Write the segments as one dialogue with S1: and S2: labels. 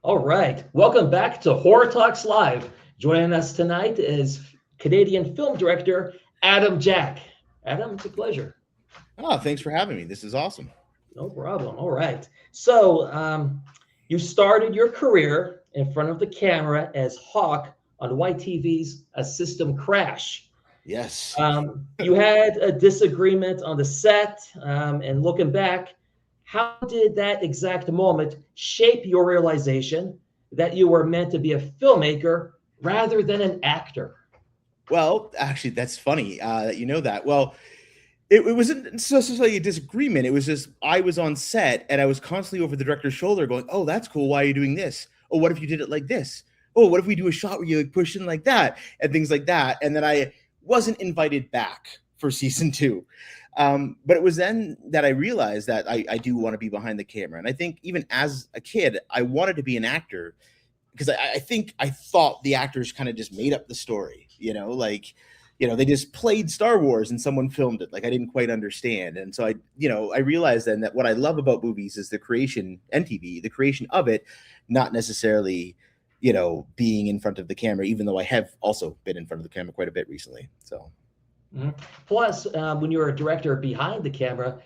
S1: All right. Welcome back to Horror Talks Live. Joining us tonight is Canadian film director Adam Jack. Adam, it's a pleasure.
S2: Oh, thanks for having me. This is awesome.
S1: No problem. All right. So, you started your career in front of the camera as Hawk on YTV's A System Crash.
S2: Yes.
S1: You had a disagreement on the set, and looking back, how did that exact moment shape your realization that you were meant to be a filmmaker rather than an actor?
S2: Well, actually, that's funny that you know that. Well, it wasn't necessarily a disagreement. It was just I was on set and I was constantly over the director's shoulder going, "Oh, that's cool. Why are you doing this? Oh, what if you did it like this? Oh, what if we do a shot where you like push in like that and things like that?" And then I wasn't invited back for season two. But it was then that I realized that I do want to be behind the camera. And I think even as a kid, I wanted to be an actor because I think I thought the actors kind of just made up the story, they just played Star Wars and someone filmed it. Like I didn't quite understand. And so I realized then that what I love about movies is the creation and TV, the creation of it, not necessarily, being in front of the camera, even though I have also been in front of the camera quite a bit recently. So,
S1: Mhm. Plus, when you're a director behind the camera,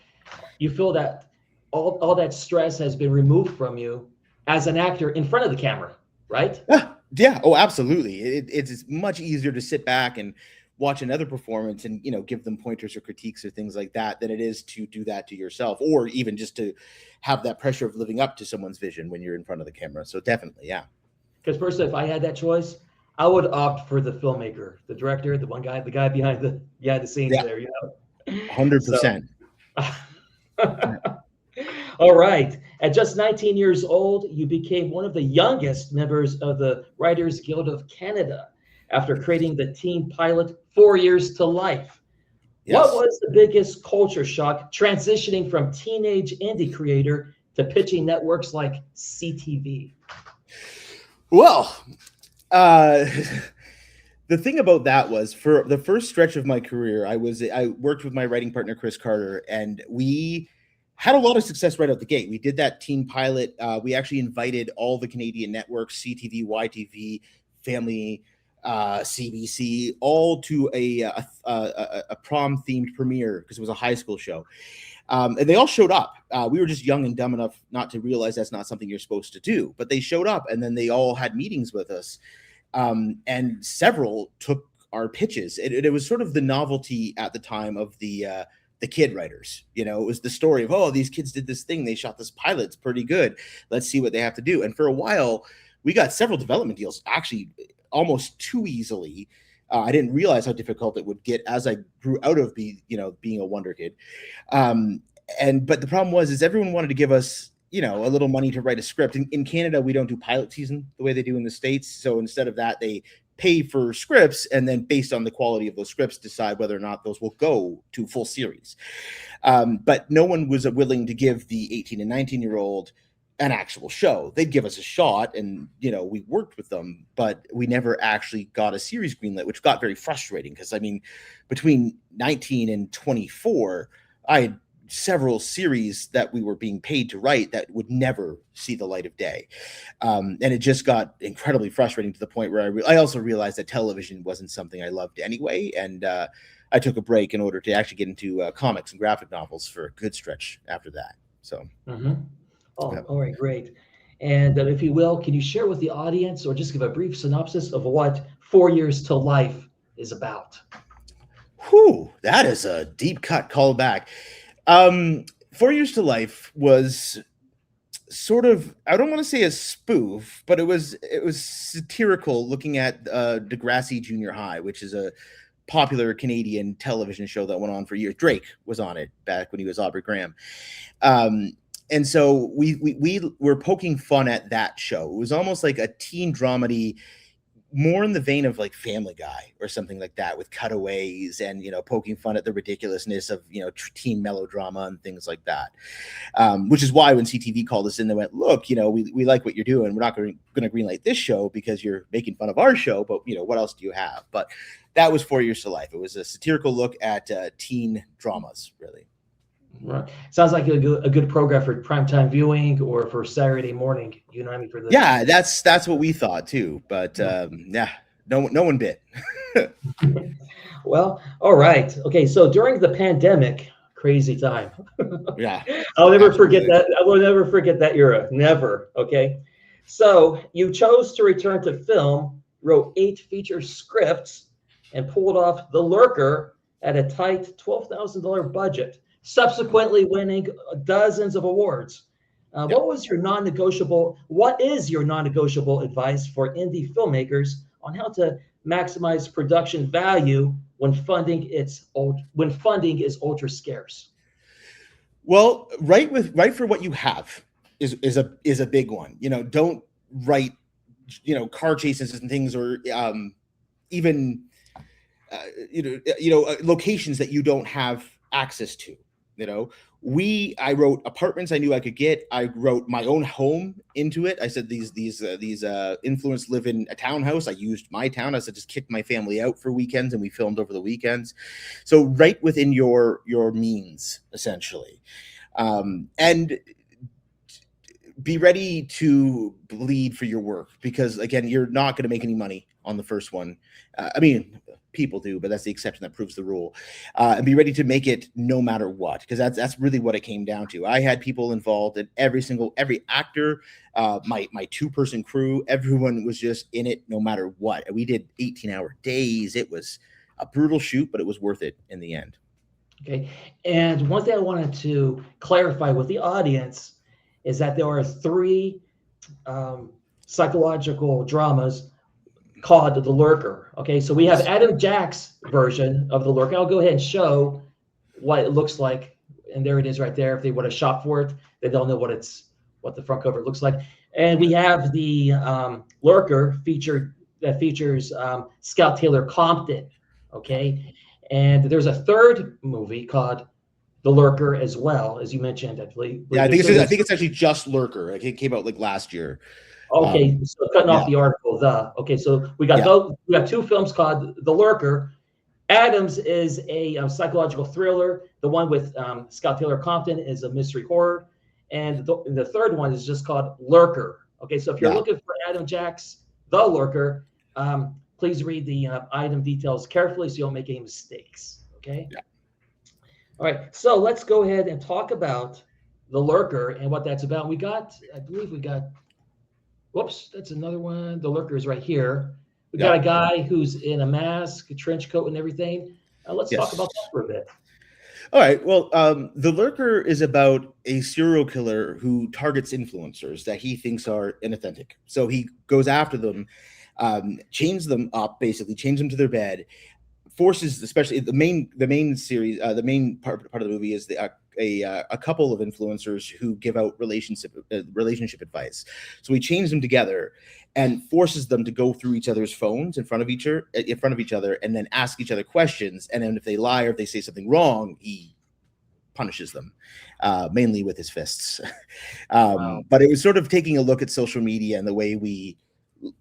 S1: you feel that all that stress has been removed from you as an actor in front of the camera, right?
S2: yeah, yeah. Oh, absolutely. It's much easier to sit back and watch another performance and give them pointers or critiques or things like that than it is to do that to yourself, or even just to have that pressure of living up to someone's vision when you're in front of the camera. So definitely, yeah.
S1: Because personally, if I had that choice, I would opt for the filmmaker, the director, the one guy, the guy behind the scenes
S2: Yeah,
S1: there, you know.
S2: hundred
S1: So,
S2: percent.
S1: all right. At just 19 years old, you became one of the youngest members of the Writers Guild of Canada after creating the teen pilot 4 Years to Life. What
S2: Yes.
S1: was the biggest culture shock transitioning from teenage indie creator to pitching networks like CTV?
S2: Well, uh, the thing about that was for the first stretch of my career, I worked with my writing partner Chris Carter, and we had a lot of success right out the gate. We did that teen pilot. We actually invited all the Canadian networks, CTV, YTV, Family, CBC, all to a prom themed premiere because it was a high school show. And they all showed up. We were just young and dumb enough not to realize that's not something you're supposed to do. But they showed up, and then they all had meetings with us, and several took our pitches. It was sort of the novelty at the time of the kid writers. It was the story of, oh, these kids did this thing. They shot this pilot. It's pretty good. Let's see what they have to do. And for a while, we got several development deals, actually almost too easily. I didn't realize how difficult it would get as I grew out of being a wonder kid. But the problem is everyone wanted to give us, a little money to write a script. In Canada, we don't do pilot season the way they do in the States. So instead of that, they pay for scripts and then based on the quality of those scripts, decide whether or not those will go to full series. But no one was willing to give the 18 and 19-year-old an actual show. They'd give us a shot and, we worked with them, but we never actually got a series greenlit, which got very frustrating because, between 19 and 24, I had several series that we were being paid to write that would never see the light of day. And it just got incredibly frustrating to the point where I also realized that television wasn't something I loved anyway. And I took a break in order to actually get into comics and graphic novels for a good stretch after that. So,
S1: Mhm. Oh,
S2: yeah.
S1: all right, great. And if you will, can you share with the audience or just give a brief synopsis of what 4 Years to Life is about?
S2: Whew, that is a deep cut callback. 4 Years to Life was sort of, I don't want to say a spoof, but it was satirical, looking at Degrassi Junior High, which is a popular Canadian television show that went on for years. Drake was on it back when he was Aubrey Graham. And so we were poking fun at that show. It was almost like a teen dramedy, more in the vein of like Family Guy or something like that, with cutaways and poking fun at the ridiculousness of teen melodrama and things like that. Which is why when CTV called us in, they went, "Look, we like what you're doing. We're not going to greenlight this show because you're making fun of our show, but what else do you have?" But that was 4 Years to Life. It was a satirical look at teen dramas, really.
S1: Right. Sounds like a good program for primetime viewing or for Saturday morning. You know what I mean? For the
S2: Yeah, that's what we thought too. But yeah, no one bit.
S1: well, all right. Okay, so during the pandemic, crazy time.
S2: Yeah,
S1: I'll never forget
S2: absolutely.
S1: that. I will never forget that era. Never. Okay. So you chose to return to film, wrote 8 feature scripts, and pulled off The Lurker at a tight $12,000 budget, subsequently winning dozens of awards.
S2: Yeah.
S1: What is your non-negotiable advice for indie filmmakers on how to maximize production value when when funding is ultra scarce?
S2: Well, write for what you have is a big one. Don't write car chases and things, or even locations that you don't have access to. I wrote apartments I knew I could get. I wrote my own home into it. I said these influenced live in a townhouse. I used my town. I said just kick my family out for weekends, and we filmed over the weekends. So right within your means, essentially, and be ready to bleed for your work, because again, you're not going to make any money on the first one. I mean, people do, but that's the exception that proves the rule. And be ready to make it no matter what, because that's really what it came down to. I had people involved in every actor, my 2-person crew. Everyone was just in it no matter what. And we did 18-hour days. It was a brutal shoot, but it was worth it in the end.
S1: Okay. And one thing I wanted to clarify with the audience is that there are 3 psychological dramas called The Lurker. Okay, so we have Adam Jack's version of The Lurker. I'll go ahead and show what it looks like, and there it is right there. If they want to shop for it, they don't know what the front cover looks like. And we have the Lurker that features Scout Taylor Compton. Okay, and there's a 3rd movie called The Lurker as well, as you mentioned. I believe.
S2: Yeah, I think it's actually just Lurker. It came out like last year.
S1: Okay, so cutting off the article, okay, so we got 2 films called The Lurker. Adams is a psychological thriller. The one with Scott Taylor Compton is a mystery horror, and the 3rd one is just called Lurker. Okay, so if you're looking for Adam Jack's The Lurker, please read the item details carefully so you don't make any mistakes. Okay.
S2: Yeah.
S1: All right, so let's go ahead and talk about The Lurker and what that's about. I believe we got. Whoops, that's another one. The Lurker is right here. We got a guy who's in a mask, a trench coat, and everything. Let's talk about that for a bit.
S2: All right. Well, The Lurker is about a serial killer who targets influencers that he thinks are inauthentic. So he goes after them, chains them up, basically chains them to their bed, forces, especially the main series, the main part of the movie is a couple of influencers who give out relationship advice. So he chains them together and forces them to go through each other's phones in front of each other, and then ask each other questions. And then if they lie or if they say something wrong, he punishes them, mainly with his fists. Wow. But it was sort of taking a look at social media and the way we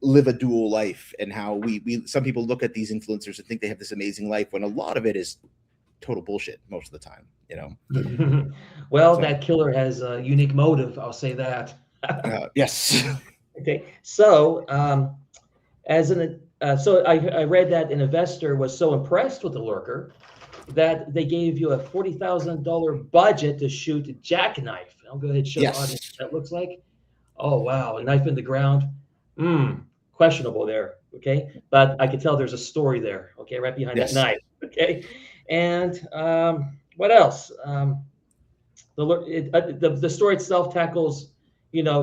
S2: live a dual life, and how we some people look at these influencers and think they have this amazing life when a lot of it is total bullshit most of the time.
S1: Well, so that killer has a unique motive, I'll say that.
S2: Yes.
S1: Okay, so so I read that an investor was so impressed with The Lurker that they gave you a $40,000 budget to shoot Jackknife. I'll go ahead and show the audience what that looks like. Oh wow, a knife in the ground. Questionable there. Okay, but I can tell there's a story there. Okay, right behind that knife. Okay, and what else? The story itself tackles,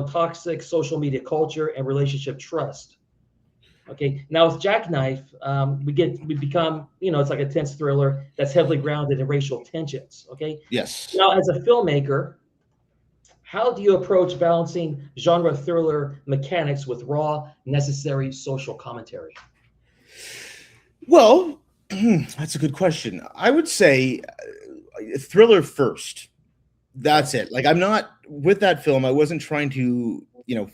S1: toxic social media culture and relationship trust. Okay, now with Jackknife, we become, it's like a tense thriller that's heavily grounded in racial tensions. Okay.
S2: Yes.
S1: Now, as a filmmaker, how do you approach balancing genre thriller mechanics with raw, necessary social commentary?
S2: Well, that's a good question. I would say thriller first. That's it. Like, I'm not with that film. I wasn't trying to,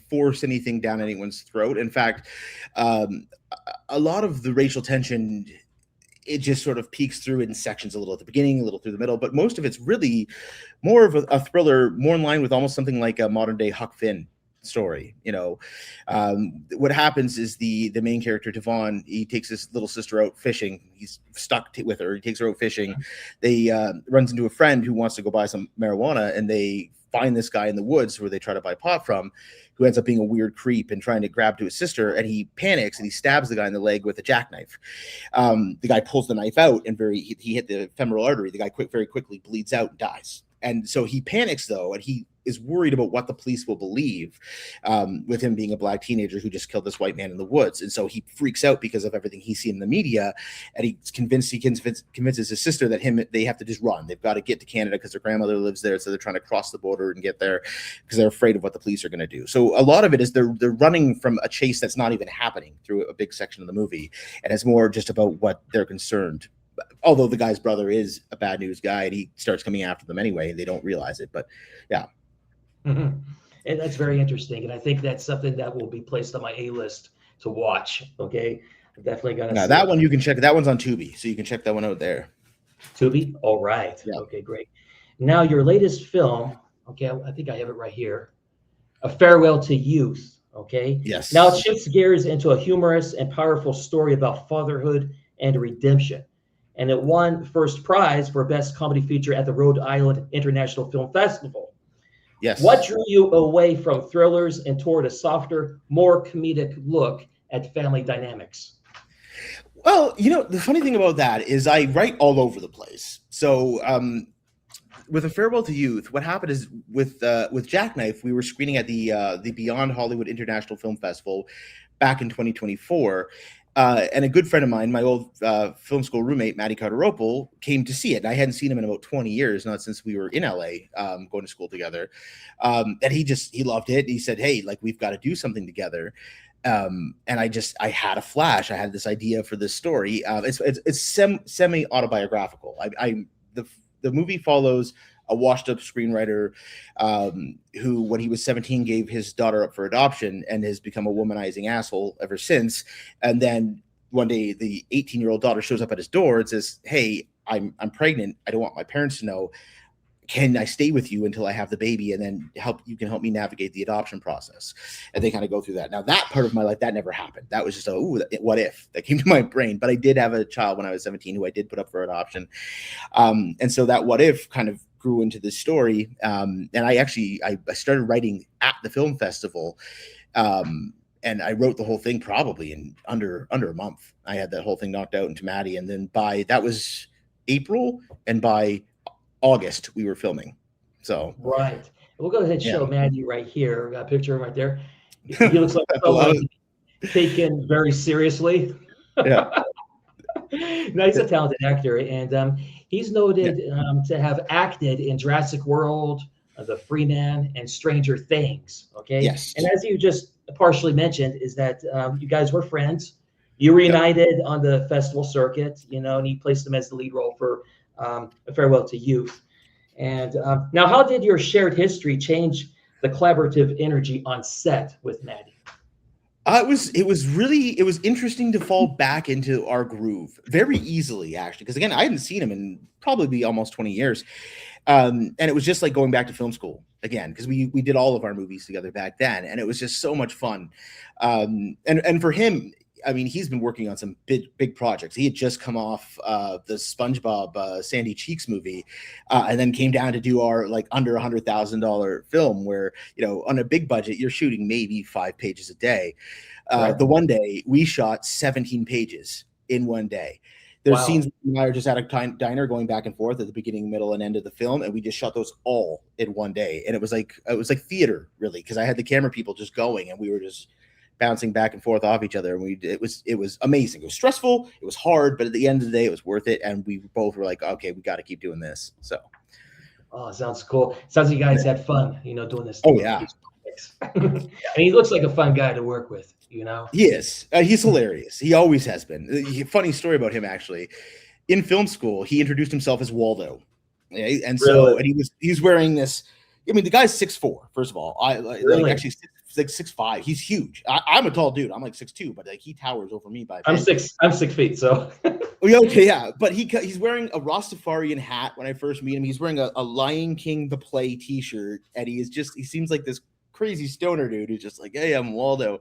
S2: force anything down anyone's throat. In fact, a lot of the racial tension it just sort of peeks through in sections, a little at the beginning, a little through the middle, but most of it's really more of a thriller, more in line with almost something like a modern day Huck Finn story. What happens is the main character Devon, he takes his little sister out fishing. He's stuck with her. He takes her out fishing. They runs into a friend who wants to go buy some marijuana, and they find this guy in the woods where they try to buy pot from, who ends up being a weird creep and trying to grab to his sister, and he panics and he stabs the guy in the leg with a jackknife. The guy pulls the knife out, and he hit the femoral artery. The guy very quickly bleeds out and dies. And so he panics, though, and he is worried about what the police will believe, with him being a black teenager who just killed this white man in the woods. And so he freaks out because of everything he's seen in the media, and he convinces his sister that they have to just run. They've got to get to Canada because their grandmother lives there, so they're trying to cross the border and get there because they're afraid of what the police are going to do. So a lot of it is they're running from a chase that's not even happening through a big section of the movie, and it's more just about what they're concerned. Although the guy's brother is a bad news guy, and he starts coming after them anyway, and they don't realize it. But yeah.
S1: Mm-hmm. And that's very interesting. And I think that's something that will be placed on my A list to watch. Okay. I'm definitely going to see
S2: that one you can check. That one's on Tubi, so you can check that one out there.
S1: Tubi? All right. Yeah. Okay, great. Now, your latest film, okay, I think I have it right here. A Farewell to Youth. Okay.
S2: Yes.
S1: Now it shifts gears into a humorous and powerful story about fatherhood and redemption. And it won first prize for Best Comedy Feature at the Rhode Island International Film Festival.
S2: Yes.
S1: What drew you away from thrillers and toward a softer, more comedic look at family dynamics?
S2: Well, the funny thing about that is I write all over the place. So with A Farewell to Youth, what happened is with Jackknife, we were screening at the Beyond Hollywood International Film Festival back in 2024. And a good friend of mine, my old film school roommate, Matty Carteropol, came to see it. And I hadn't seen him in about 20 years, not since we were in LA going to school together. And he loved it. He said, hey, we've got to do something together. And I had a flash. I had this idea for this story. It's semi-autobiographical. The movie follows a washed-up screenwriter who, when he was 17, gave his daughter up for adoption and has become a womanizing asshole ever since. And then one day, the 18-year-old daughter shows up at his door and says, hey, I'm pregnant. I don't want my parents to know. Can I stay with you until I have the baby, and then you can help me navigate the adoption process? And they kind of go through that. Now, that part of my life, that never happened. That was just what if that came to my brain. But I did have a child when I was 17 who I did put up for adoption. And so that what if kind of grew into this story. And I started writing at the film festival. And I wrote the whole thing probably in under a month. I had that whole thing knocked out into Maddie. And then that was April, and by August we were filming. So
S1: right. We'll go ahead and show Maddie right here. We got a picture of him right there. He looks like someone taken very seriously. Yeah. No, he's a talented actor, and he's noted to have acted in Jurassic World, The Free Man, and Stranger Things. Okay.
S2: Yes.
S1: And as you just partially mentioned, is that you guys were friends. You reunited on the festival circuit, and he placed him as the lead role for A Farewell to Youth. And now, how did your shared history change the collaborative energy on set with Maddie?
S2: It was interesting to fall back into our groove very easily, actually, because again, I hadn't seen him in probably almost 20 years. And it was just like going back to film school again, because we did all of our movies together back then, and it was just so much fun. And for him, I mean, he's been working on some big projects. He had just come off the SpongeBob Sandy Cheeks movie, and then came down to do our under $100,000 film where, on a big budget, you're shooting maybe 5 pages a day. Right. The one day we shot 17 pages in one day. There's scenes we are just at a diner going back and forth at the beginning, middle, and end of the film, and we just shot those all in one day. And it was like theater, really, because I had the camera people just going, and we were just bouncing back and forth off each other. And it was amazing. It was stressful. It was hard, but at the end of the day, it was worth it. And we both were like, okay, we got to keep doing this. So.
S1: Oh, sounds cool. Sounds like you guys had fun, doing this.
S2: Oh yeah.
S1: And he looks like a fun guy to work with,
S2: He is. He's hilarious. He always has been. Funny story about him, actually. In film school, he introduced himself as Waldo. And so, and he was wearing this I mean, the guy's 6'4", first of all.
S1: Really?
S2: Like actually like 6'5". He's huge. I'm a tall dude. I'm like 6'2", but like he towers over me by a bit.
S1: I'm 6 feet, so
S2: Okay, yeah, but he's wearing a Rastafarian hat when I first meet him. He's wearing a Lion King the Play T-shirt, and he seems like this crazy stoner dude who's just like, hey, I'm Waldo.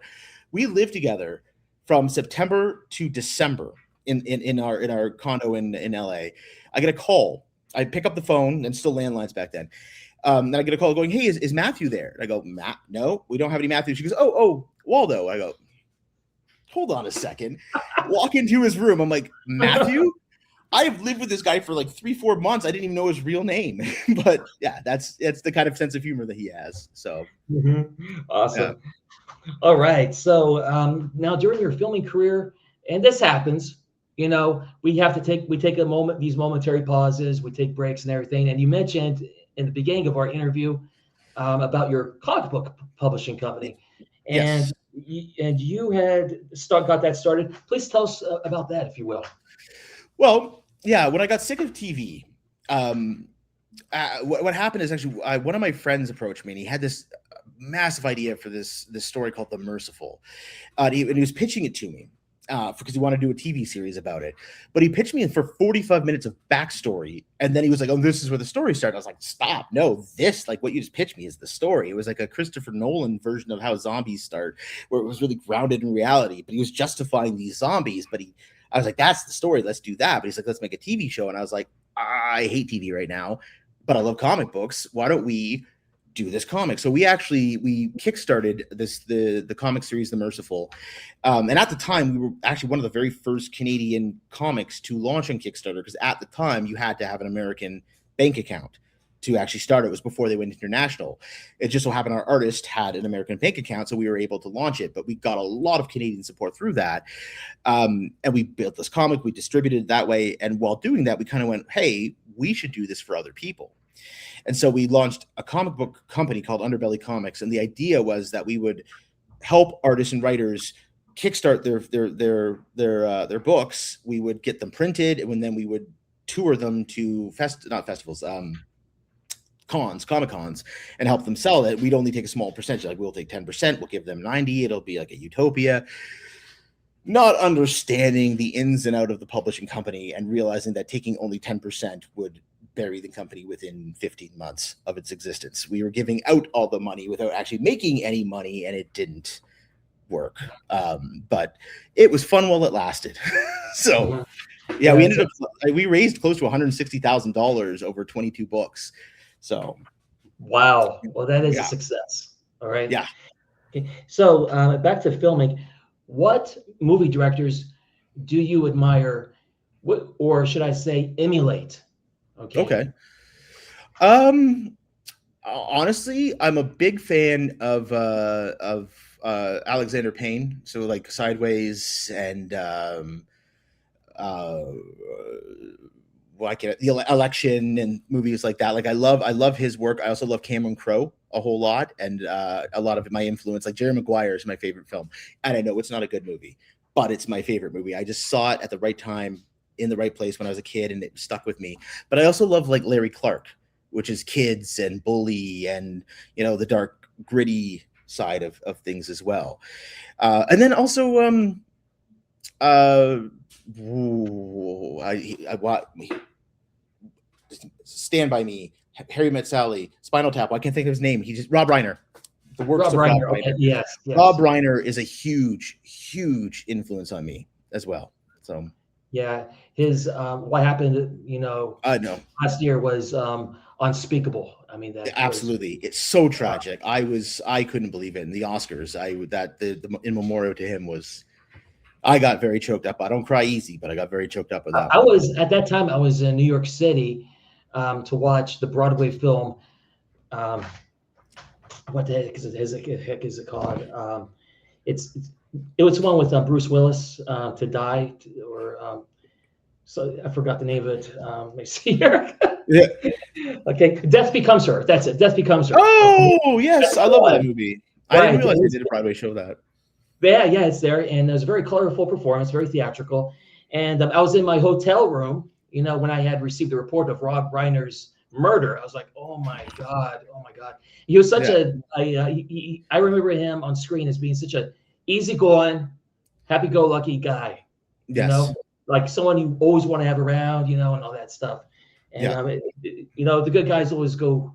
S2: We lived together from September to December in our condo in LA. I get a call. I pick up the phone, and still landlines back then. And I get a call going, hey, is Matthew there? And I go, Matt, no, we don't have any Matthew. She goes, oh, Waldo. I go, hold on a second. Walk into his room. I'm like, Matthew? I've lived with this guy for like 3-4 months. I didn't even know his real name. But yeah, that's the kind of sense of humor that he has. So
S1: Awesome. Yeah. All right. So now during your filming career, and this happens, we take a moment, these momentary pauses, we take breaks and everything. And you mentioned in the beginning of our interview about your comic book publishing company. And
S2: yes.
S1: You had got that started. Please tell us about that, if you will.
S2: Well, yeah, when I got sick of TV, what happened is actually one of my friends approached me, and he had this massive idea for this story called The Merciful, and he was pitching it to me because he wanted to do a TV series about it. But he pitched me in for 45 minutes of backstory, and then he was like, "Oh, this is where the story started." I was like, "Stop! No, this what you just pitched me is the story." It was like a Christopher Nolan version of how zombies start, where it was really grounded in reality. But he was justifying these zombies. I was like, "That's the story. Let's do that." But he's like, "Let's make a TV show." And I was like, "I hate TV right now, but I love comic books. Why don't we do this comic?" So we kickstarted the comic series, The Merciful. And at the time, we were actually one of the very first Canadian comics to launch on Kickstarter, because at the time you had to have an American bank account to actually start. It was before they went international. It just so happened our artist had an American bank account, so we were able to launch it. But we got a lot of Canadian support through that. And we built this comic, we distributed it that way. And while doing that, we kind of went, hey, we should do this for other people. And so we launched a comic book company called Underbelly Comics. And the idea was that we would help artists and writers kickstart their books. We would get them printed, and then we would tour them to Comic Cons, and help them sell it. We'd only take a small percentage. Like, we'll take 10%, we'll give them 90%. It'll be like a utopia. Not understanding the ins and out of the publishing company, and realizing that taking only 10% would bury the company within 15 months of its existence. We were giving out all the money without actually making any money, and it didn't work. But it was fun while it lasted. So yeah, we raised close to $160,000 over 22 books. So
S1: wow. Well, that is a success. All right.
S2: Yeah.
S1: Okay. So back to filming. What movie directors do you admire, or should I say emulate? Okay.
S2: Honestly, I'm a big fan of Alexander Payne. So like Sideways and the Election and movies like that. Like I love his work. I also love Cameron Crowe a whole lot, and a lot of my influence. Like Jerry Maguire is my favorite film, and I know it's not a good movie, but it's my favorite movie. I just saw it at the right time, in the right place when I was a kid, and it stuck with me. But I also love like Larry Clark, which is kids and bully and the dark gritty side of things as well. And then also Stand By Me, Harry Met Sally, Spinal Tap. I can't think of his name. Rob Reiner. The works of Rob Reiner.
S1: Okay. Yes.
S2: Rob Reiner is a huge influence on me as well. So
S1: yeah, his what happened, last year was unspeakable. I mean,
S2: absolutely, it's so tragic. I couldn't believe it. In the Oscars, the in memorial to him was. I got very choked up. I don't cry easy, but I got very choked up with that.
S1: At that time, I was in New York City to watch the Broadway film. What the heck is it called? It was one with Bruce Willis, To Die, so I forgot the name of it. Let me see here.
S2: Yeah.
S1: Okay, Death Becomes Her. That's it. Death Becomes Her.
S2: Oh, yes, I love that movie. Right. I didn't realize they did a Broadway show that.
S1: Yeah, it's there, and it was a very colorful performance, very theatrical. And I was in my hotel room, when I had received the report of Rob Reiner's Murder. I was like, oh my god. He was such
S2: Yeah.
S1: I remember him on screen as being such a easygoing, happy-go-lucky guy. You
S2: Yes.
S1: know, like someone you always want to have around. And all that stuff. And
S2: Yeah.
S1: the good guys always go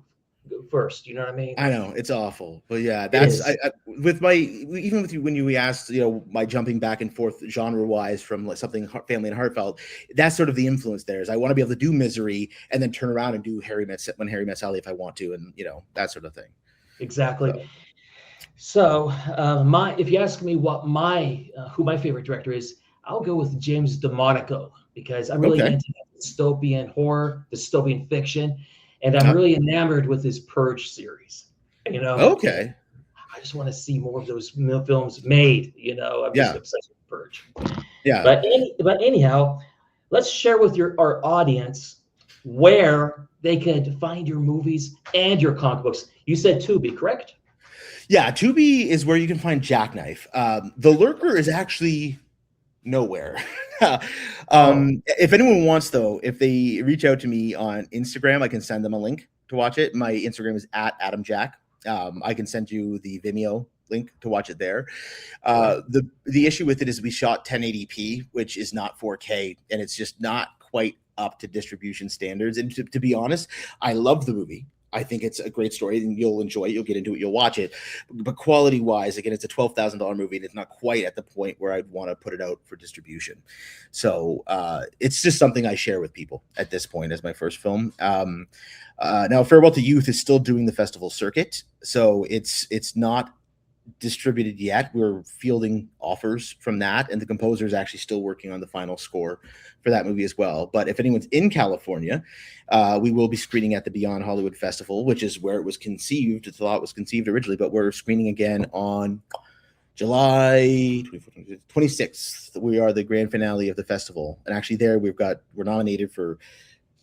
S1: first. You know what I mean?
S2: I know it's awful, but yeah,
S1: It
S2: that's
S1: is.
S2: with my even with you when you asked, my jumping back and forth genre wise from like something family and heartfelt. That's sort of the influence there. Is I want to be able to do Misery and then turn around and do When Harry Met Sally if I want to, and that sort of thing. So,
S1: Exactly. So, if you ask me what who my favorite director is, I'll go with James DeMonaco because I'm really
S2: okay,
S1: into dystopian horror, dystopian fiction, and I'm
S2: uh,
S1: really enamored with his Purge series. You know,
S2: okay,
S1: I just want to see more of those films made. I'm just
S2: yeah,
S1: obsessed with Purge.
S2: yeah.
S1: But anyhow, let's share with our audience where they could find your movies and your comic books. You said Tubi, correct?
S2: Yeah, Tubi is where you can find Jackknife. The Lurker is actually nowhere.
S1: Oh,
S2: If anyone wants, though, if they reach out to me on Instagram, I can send them a link to watch it. My Instagram is at AdamJack. I can send you the Vimeo link to watch it there.
S1: all right.
S2: The issue with it is we shot 1080p, which is not 4K, and it's just not quite up to distribution standards. And to be honest, I love the movie. I think it's a great story, and you'll enjoy it. You'll get into it. You'll watch it. But quality-wise, again, it's a $12,000 movie, and it's not quite at the point where I'd want to put it out for distribution. So it's just something I share with people at this point as my first film. Now, Farewell to Youth is still doing the festival circuit, so it's not distributed yet. We're fielding offers from that, and the composer is actually still working on the final score for that movie as well. But if anyone's in California, we will be screening at the Beyond Hollywood Festival, which is where it was conceived. It's a lot was conceived originally, but we're screening again on July 26th. We are the grand finale of the festival, and actually there we're nominated for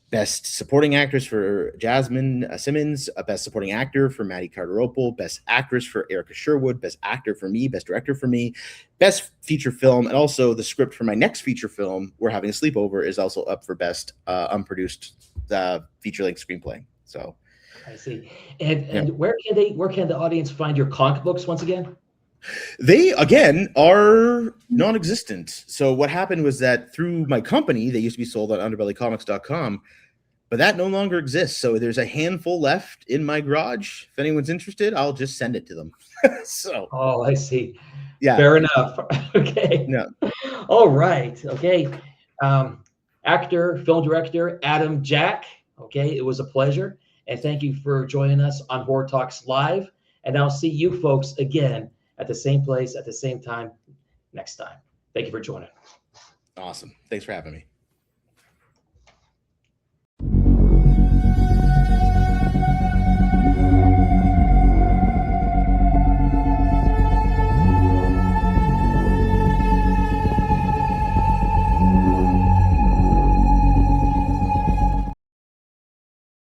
S2: Best Supporting Actress for Jasmine Simmons, Best Supporting Actor for Maddie Carter-Opel, Best Actress for Erica Sherwood, Best Actor for me, Best Director for me, Best Feature Film, and also the script for my next feature film, We're Having a Sleepover, is also up for Best Unproduced Feature-Length Screenplay. So
S1: I see. And where can the audience find your comic books once again?
S2: They, again, are non-existent. So what happened was that through my company, they used to be sold on underbellycomics.com, but that no longer exists. So there's a handful left in my garage. If anyone's interested, I'll just send it to them. So,
S1: Oh, I see.
S2: yeah.
S1: Fair enough. Okay.
S2: No.
S1: All right. Okay. Actor, film director, Adam Jack. Okay. It was a pleasure. And thank you for joining us on Horror Talks Live. And I'll see you folks again at the same place at the same time next time. Thank you for joining.
S2: Awesome. Thanks for having me.